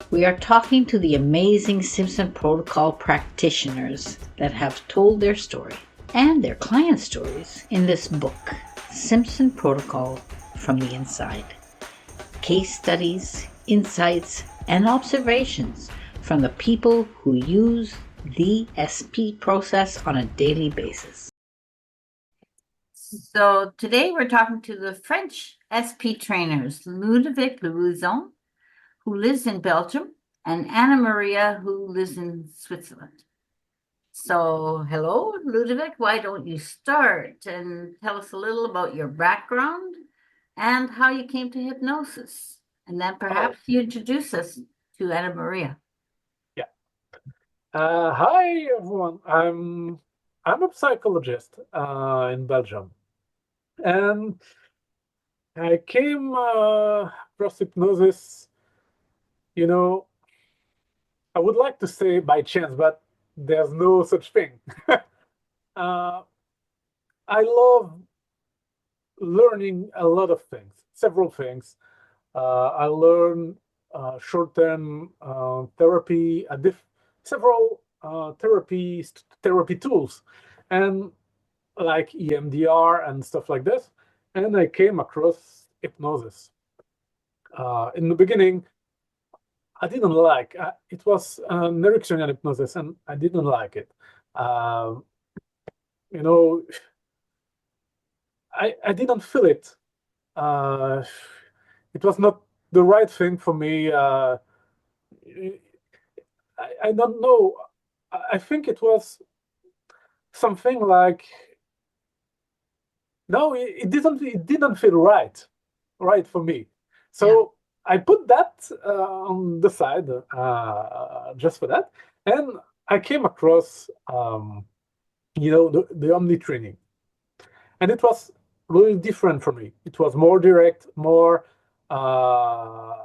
We are talking to the amazing Simpson protocol practitioners that have told their story and their client stories in this book, Simpson Protocol from the Inside. Case studies, insights, and observations from the people who use the SP process on a daily basis. So today we're talking to the French SP trainers, Ludovic Louissaint, who lives in Belgium, and Annamaria, who lives in Switzerland. So, hello, Ludovic. Why don't you start and tell us a little about your background and how you came to hypnosis? And then perhaps you introduce us to Annamaria. Yeah. Hi, everyone. I'm a psychologist in Belgium, and I came across hypnosis. You know, I would like to say by chance, but there's no such thing. uh, I love learning a lot of things, several things. I learn short-term therapy, several therapy tools, and like EMDR and stuff like this. And I came across hypnosis. In the beginning, I didn't like it was Ericksonian hypnosis, and I didn't like it. Uh, you know, I didn't feel it. Uh, it was not the right thing for me. I don't know. I think it was something like no, it didn't feel right for me. So I put that on the side just for that, and I came across the Omni training, and it was really different for me. It was more direct, more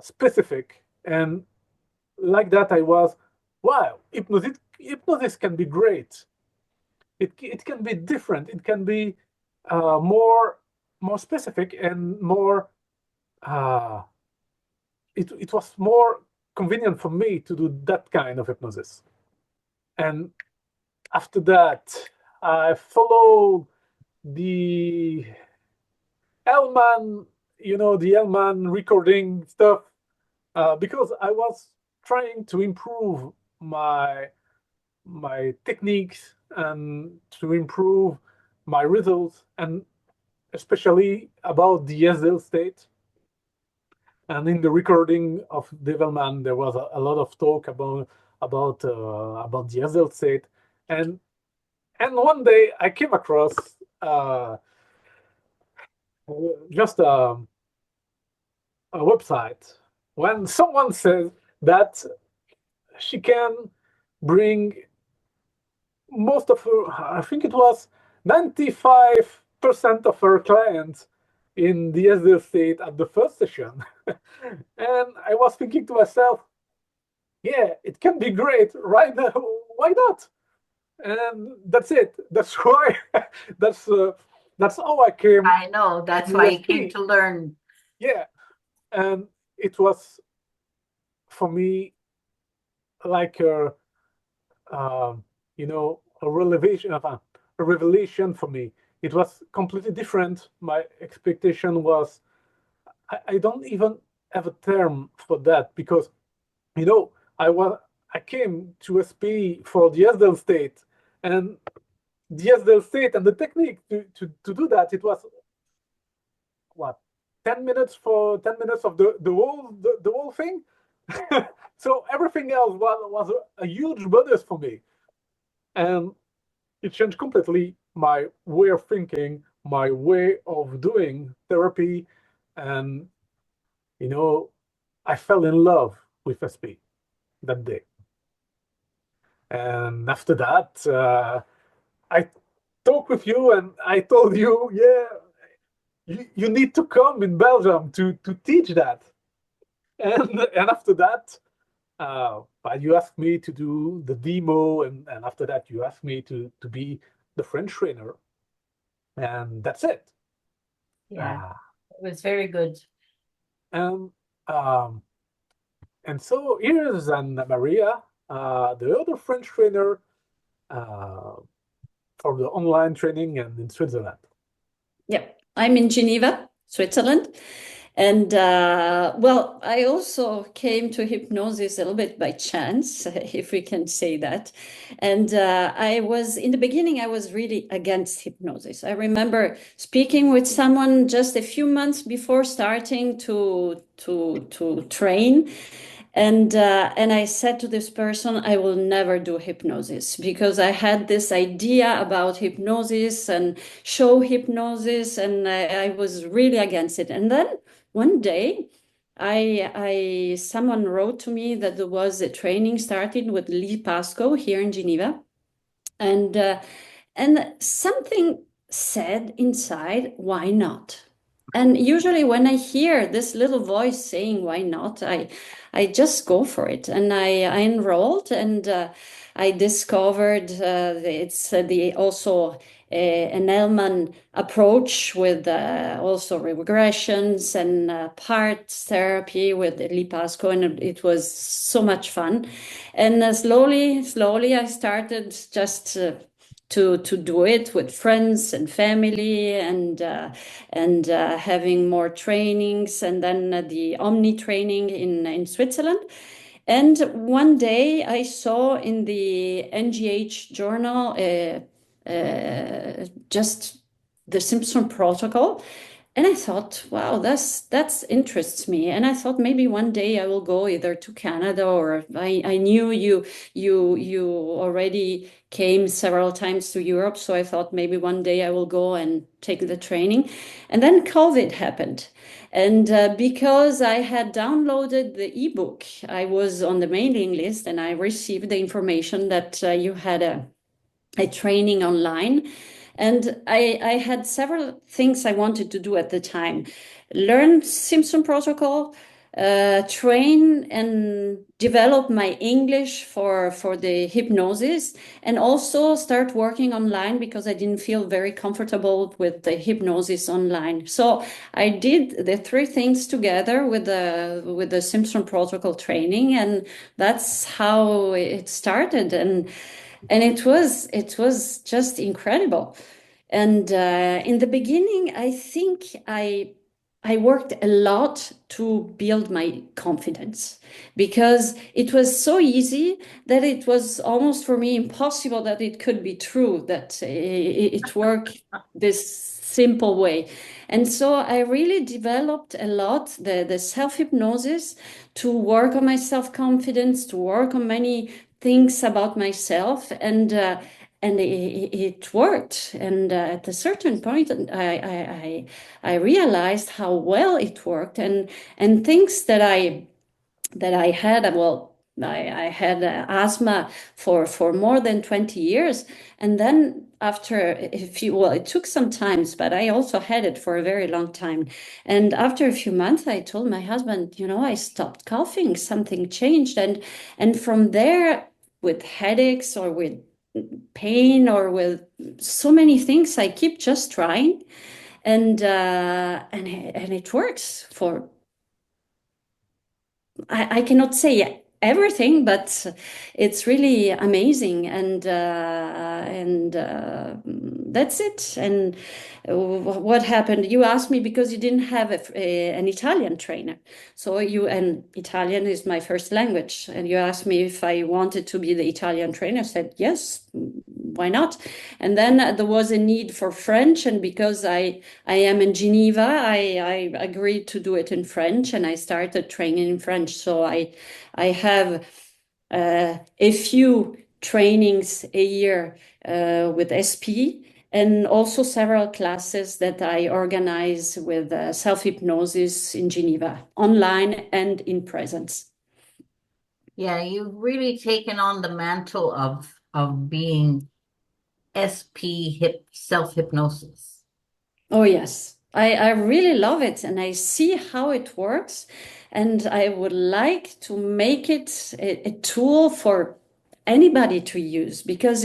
specific, and like that I was, wow, hypnosis can be great. It can be different. It can be more specific and more. Uh, it was more convenient for me to do that kind of hypnosis. And after that, I followed the Elman, the Elman recording stuff, because I was trying to improve my techniques and to improve my results, and especially about the SL state. And in the recording of Devilman, there was a lot of talk about the SL state, and one day I came across just a website when someone says that she can bring most of her, I think it was 95% of her clients in the SDL state at the first session. And I was thinking to myself, yeah, it can be great, right? Why not? And that's it. That's why. that's that's how I came. I know, that's to why you USP. came to learn. Yeah, and it was for me like um, a revelation for me. It was completely different. My expectation was I don't even have a term for that because you know I came to SP for the SDL state, and the SDL state and the technique to do that, it was what 10 minutes for 10 minutes of the whole thing. So everything else was a huge bonus for me, and it changed completely my way of thinking, my way of doing therapy, and you know, I fell in love with SP that day. And after that, I talked with you and I told you, yeah, you need to come in Belgium to teach that. And after that, you asked me to do the demo, and after that, you asked me to be the French trainer, and that's it. Yeah, Uh, it was very good. and um, And so here's Annamaria, the other French trainer uh, for the online training and in Switzerland. Yeah, I'm in Geneva, Switzerland. And well, I also came to hypnosis a little bit by chance, if we can say that. And I was, in the beginning, I was really against hypnosis. I remember speaking with someone just a few months before starting to train. And I said to this person, I will never do hypnosis because I had this idea about hypnosis and show hypnosis, and I was really against it. And then one day, I someone wrote to me that there was a training started with Lee Pasco here in Geneva, and something said inside, why not? And usually when I hear this little voice saying why not, I just go for it. And I enrolled, and I discovered it's the also an Elman approach with also regressions and parts therapy with Lipasco, and it was so much fun. And slowly, I started just to do it with friends and family, and having more trainings, and then the Omni training in Switzerland. And one day I saw in the NGH journal just the Simpson protocol. And I thought, wow, that's interests me. And I thought maybe one day I will go either to Canada, or I knew you already came several times to Europe. So I thought maybe one day I will go and take the training. And then COVID happened. And because I had downloaded the ebook, I was on the mailing list, and I received the information that you had a training online. And I had several things I wanted to do at the time. Learn Simpson protocol, train and develop my English for the hypnosis, and also start working online because I didn't feel very comfortable with the hypnosis online. So I did the three things together with the Simpson protocol training, and that's how it started. And it was just incredible. And in the beginning, I think I worked a lot to build my confidence, because it was so easy that it was almost for me impossible that it could be true that it worked this simple way. And so I really developed a lot the self-hypnosis to work on my self-confidence, to work on many things about myself, and it worked. And at a certain point, I realized how well it worked, and things that I had, well, I had asthma for more than 20 years. And then after a few, well, it took some time, but I also had it for a very long time. And after a few months, I told my husband, I stopped coughing, something changed. And from there, with headaches or with pain or with so many things, I keep just trying. And it works for, I cannot say everything, but it's really amazing. And that's it. And what happened? You asked me because you didn't have an Italian trainer. So and Italian is my first language. And you asked me if I wanted to be the Italian trainer. I said, yes, why not? And then there was a need for French. And because I am in Geneva, I agreed to do it in French, and I started training in French. So I have a few trainings a year with SP, and also several classes that I organize with self-hypnosis in Geneva, online and in presence. Yeah, you've really taken on the mantle of being SP self-hypnosis. Oh, yes. I really love it, and I see how it works. And I would like to make it a tool for anybody to use, because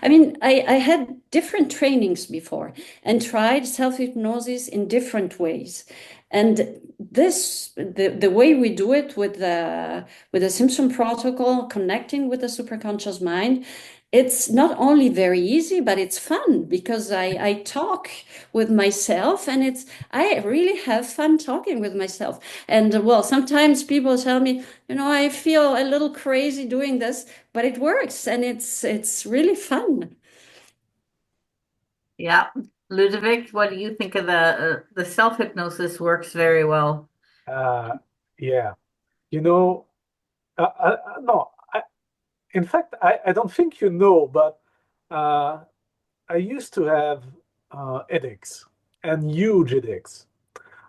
I had different trainings before and tried self-hypnosis in different ways. And the way we do it with the Simpson protocol, connecting with the superconscious mind, it's not only very easy, but it's fun, because I talk with myself, and I really have fun talking with myself. And well, sometimes people tell me, I feel a little crazy doing this, but it works, and it's really fun. Yeah. Ludovic, what do you think of the self-hypnosis works very well? Yeah, no, in fact, I don't think but uh, I used to have headaches, and huge headaches.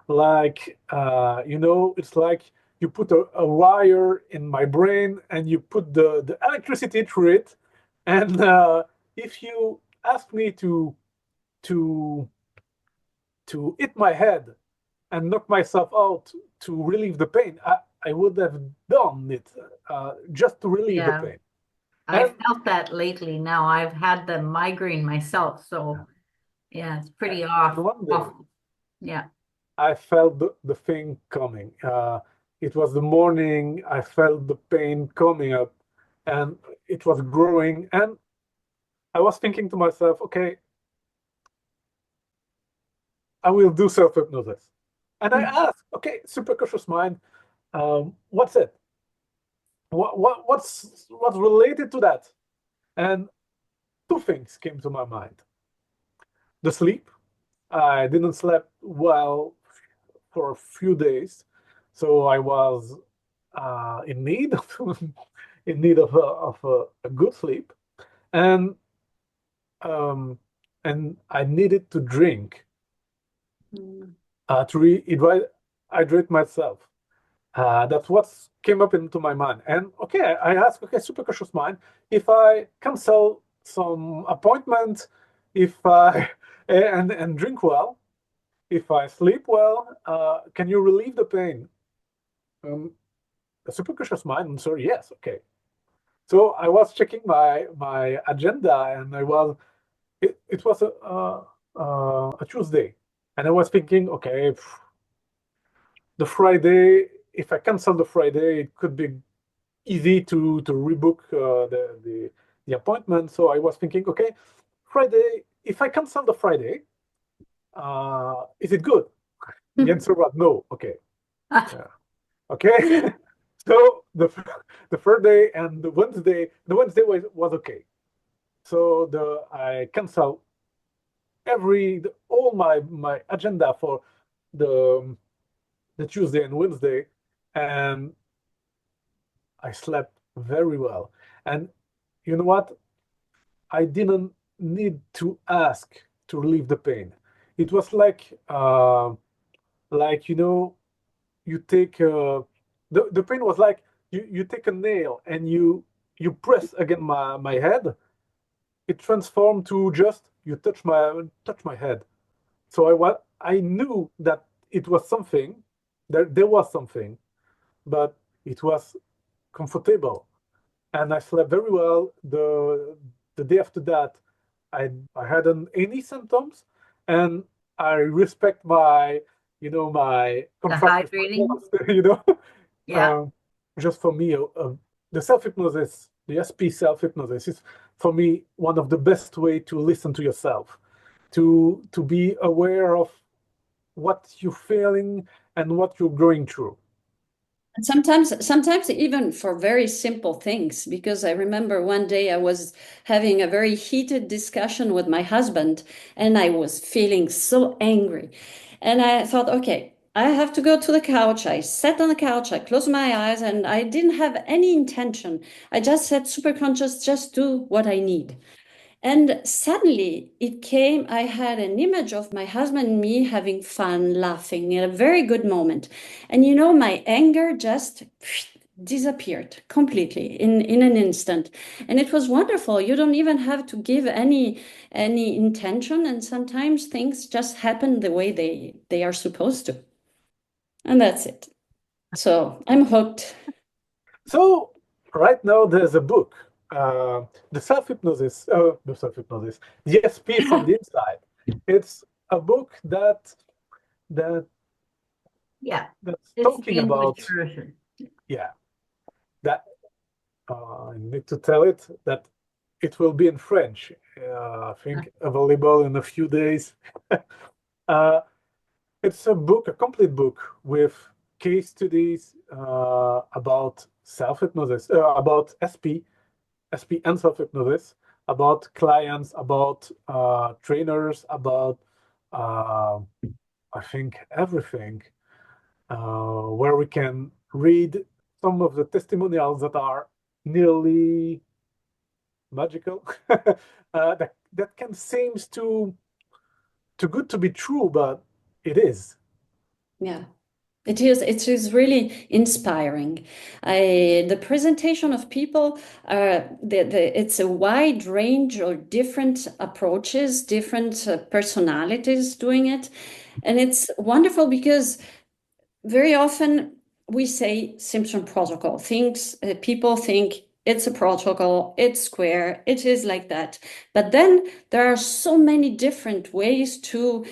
Like, it's like you put a wire in my brain and you put the electricity through it. And if you ask me to hit my head and knock myself out to relieve the pain, I would have done it just to relieve the Yeah, pain. I And felt that lately. Now I've had the migraine myself, so yeah, it's pretty and one day awful. Yeah. I felt the thing coming. It was the morning. I felt the pain coming up, and it was growing. And I was thinking to myself, okay, I will do self-hypnosis. And I asked, okay, superconscious mind, what's it? What's related to that? And two things came to my mind. The sleep. I didn't sleep well for a few days, so I was in need of in need of a good sleep, and um, and I needed to drink Mm. to hydrate myself. That's what came up into my mind. And okay, I asked, okay, superconscious mind, if I cancel some appointment, if I and drink well, if I sleep well, can you relieve the pain? The superconscious mind answered yes. Okay. So I was checking my agenda, and it was a Tuesday, and I was thinking, okay, the Friday, if I cancel the Friday, it could be easy to rebook the appointment. So I was thinking, okay, Friday, if I cancel the Friday, is it good? The answer was no. Okay, okay. So the third day and the Wednesday was okay. So I cancel all my agenda for the the Tuesday and Wednesday, and I slept very well. And you know what? I didn't need to ask to relieve the pain. It was like you take the pain was like you take a nail and you press against my head. It transformed to just you touch my head. So I knew that it was something, there was something, but it was comfortable, and I slept very well. The day after that, I hadn't any symptoms, and I respect my The contract with my hydrating. boss. You know, Yeah. um, just for me, the self hypnosis, the SP self hypnosis is for me one of the best way to listen to yourself, to be aware of what you're feeling and what you're going through. And sometimes even for very simple things, because I remember one day I was having a very heated discussion with my husband, and I was feeling so angry. And I thought, okay, I have to go to the couch. I sat on the couch, I closed my eyes, and I didn't have any intention. I just said, superconscious, just do what I need. And suddenly it came, I had an image of my husband and me having fun, laughing in a very good moment. And my anger just disappeared completely in an instant. And it was wonderful. You don't even have to give any intention. And sometimes things just happen the way they are supposed to. And that's it. So I'm hooked. So right now there's a book. the self-hypnosis, the SP from the inside. It's a book that Yeah, that's it's the talking English about, version. yeah, that I need to tell it that it will be in French. I think available in a few days. uh, it's a book, a complete book with case studies about self-hypnosis, about SP and self-hypnosis, about clients, about trainers, about I think everything, where we can read some of the testimonials that are nearly magical, that can seems too good to be true, but it is. Yeah. It is really inspiring. The presentation of people, it's a wide range of different approaches, different personalities doing it. And it's wonderful because very often we say Simpson protocol. People think it's a protocol, it's square, it is like that. But then there are so many different ways to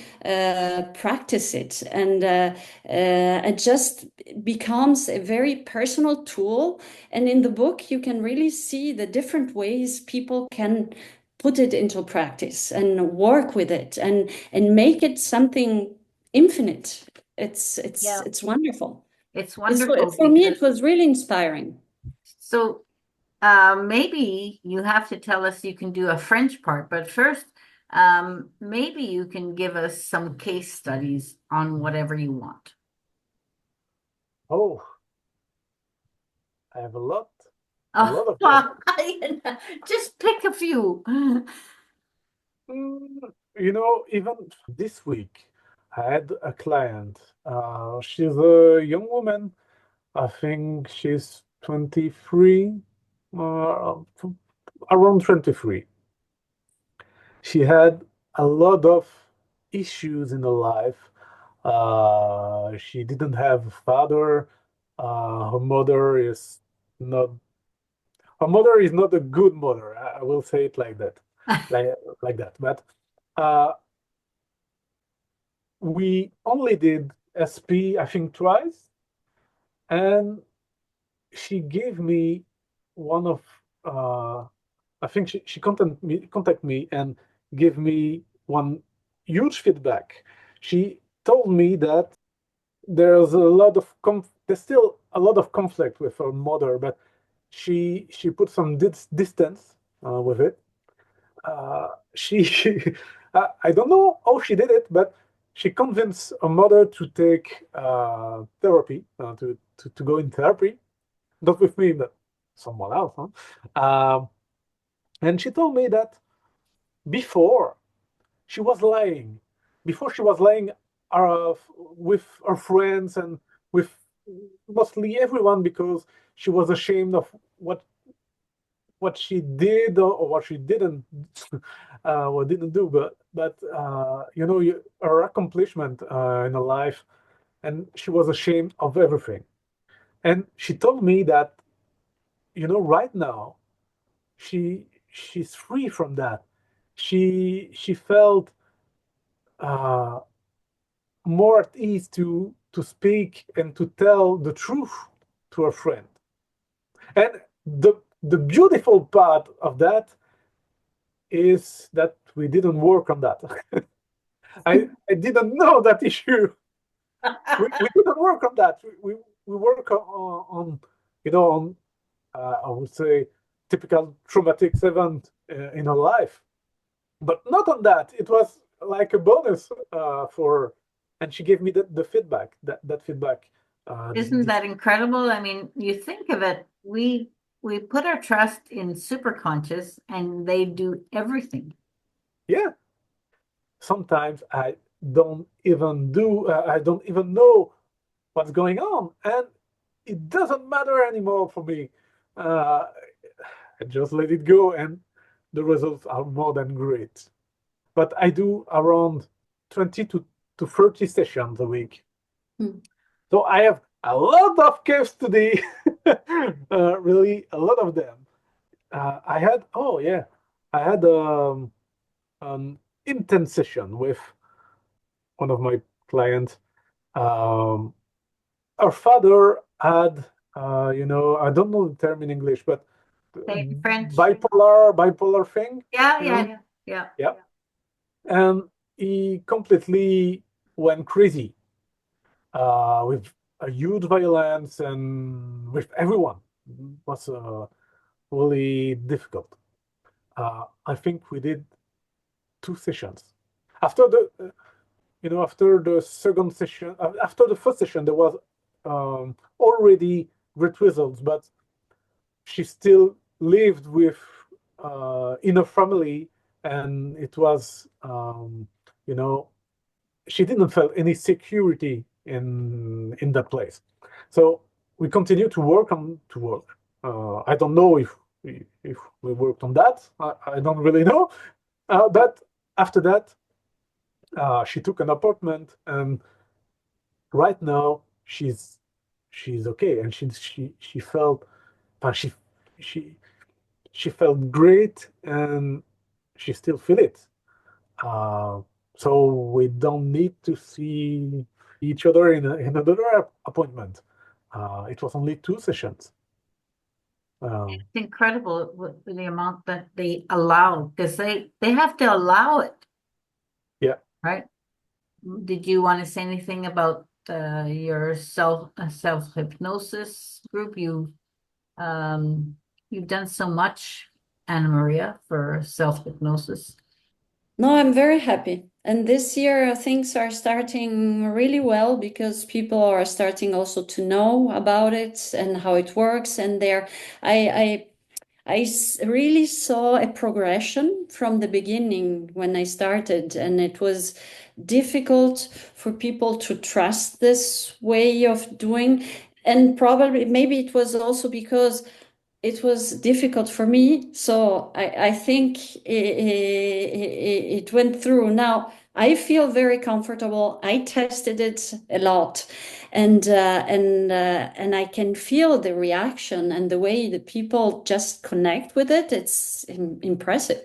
practice it, and it just becomes a very personal tool. And in the book, you can really see the different ways people can put it into practice and work with it and make it something infinite. Yeah, It's wonderful. it's It's wonderful for me, because it was really inspiring. so maybe you have to tell us you can do a French part, but first, maybe you can give us some case studies on whatever you want. Oh, I have a Oh, lot of them. well, just pick a few. Mm, even this week, I had a client. She's a young woman. I think she's 23, uh, around 23. She had a lot of issues in her life. She didn't have a father. Her mother is not. Her mother is not a good mother. I will say it like that, like like that. But uh, we only did SP, I think, twice, and she gave me one of. I think she contact me and give me one huge feedback. She told me that there's still a lot of conflict with her mother, but she put some distance with it. She I don't know how she did it, but she convinced her mother to take therapy, to go in therapy, not with me, but someone else. Huh? And she told me that before she was lying, before she was lying with her friends and with mostly everyone because she was ashamed of what she did or what she didn't what didn't do, but her accomplishment in her life, and she was ashamed of everything. And she told me that right now she's free from that. She felt uh, more at ease to speak and to tell the truth to her friend. And the beautiful part of that is that we didn't work on that. I didn't know that issue. We didn't work on that. We work on on I would say typical traumatic event in her life, but not on that. It was like a bonus for, and she gave me the feedback, that feedback. Isn't that incredible? I mean, you think of it, we put our trust in superconscious and they do everything. Yeah. Sometimes I don't even know what's going on, and it doesn't matter anymore for me. Uh, I just let it go, and the results are more than great. But I do around 20 to 30 sessions a week. Hmm. So I have a lot of case today, really a lot of them. I had, oh yeah, I had an intense session with one of my clients. Um, our father had, I don't know the term in English, but French. bipolar thing, Yeah, you know? yeah, yeah, Yeah. And he completely went crazy with a huge violence and with everyone. It was really difficult. I think we did 2 sessions. After after the second session, after the first session, there was already great results, but she still lived with in a family, and it was, you know, she didn't feel any security in that place. So we continue to work. I don't know if we worked on that. I don't really know. But after that, she took an apartment, and right now she's okay, and she felt, she she she felt great, and she still feel it. Uh, so we don't need to see each other in another appointment. It was only 2 sessions. Um, It's incredible the amount that they allow, because they have to allow it, yeah. right? Did you want to say anything about your self hypnosis group? You've done so much, Annamaria, for self hypnosis. No, I'm very happy. And this year things are starting really well because people are starting also to know about it and how it works. And I really saw a progression from the beginning when I started, and it was difficult for people to trust this way of doing. And probably, maybe it was also because it was difficult for me. So I think it went through. Now I feel very comfortable. I tested it a lot, and I can feel the reaction and the way the people just connect with it. It's impressive.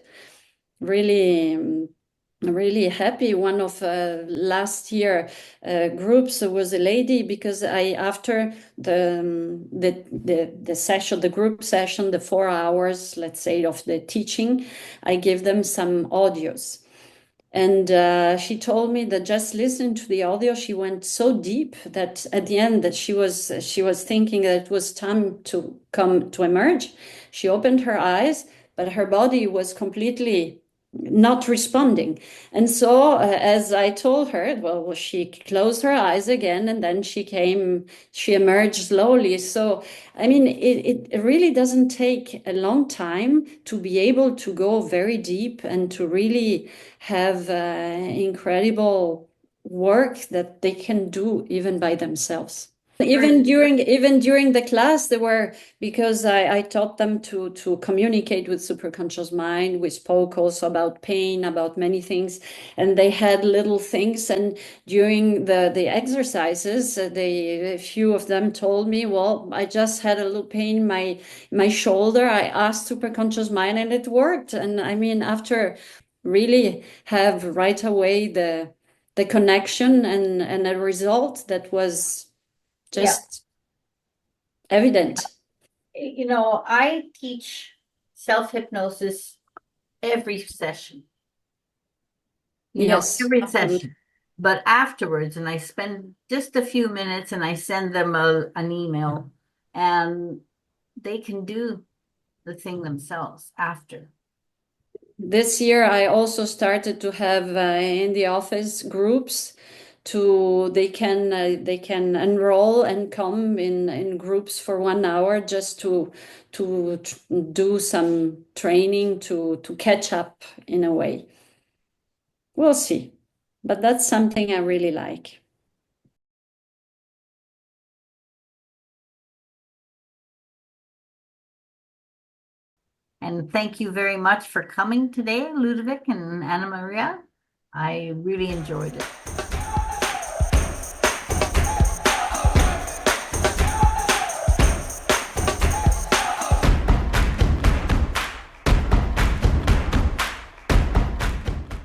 Really, really happy. One of last year groups was a lady, because I, after the session, the group session, the 4 hours, let's say, of the teaching, I gave them some audios. And she told me that just listening to the audio, she went so deep that at the end that she was thinking that it was time to come to emerge. She opened her eyes, but her body was completely not responding. And so, as I told her, well, she closed her eyes again, and then she emerged slowly. So, I mean, it really doesn't take a long time to be able to go very deep and to really have incredible work that they can do even by themselves. Even during the class, they were, because I taught them to communicate with superconscious mind. We spoke also about pain, about many things, and they had little things. And during the exercises, a few of them told me, "Well, I just had a little pain in my shoulder. I asked superconscious mind, and it worked." And I mean, after really have right away the connection and a result that was just evident. I teach self hypnosis every session. Yes, Every absolutely. session. But afterwards, and I spend just a few minutes and I send them an email, and they can do the thing themselves after. This year, I also started to have in the office groups. They can enroll and come in groups for 1 hour just to do some training to catch up in a way. We'll see, but that's something I really like. And thank you very much for coming today, Ludovic and Annamaria. I really enjoyed it.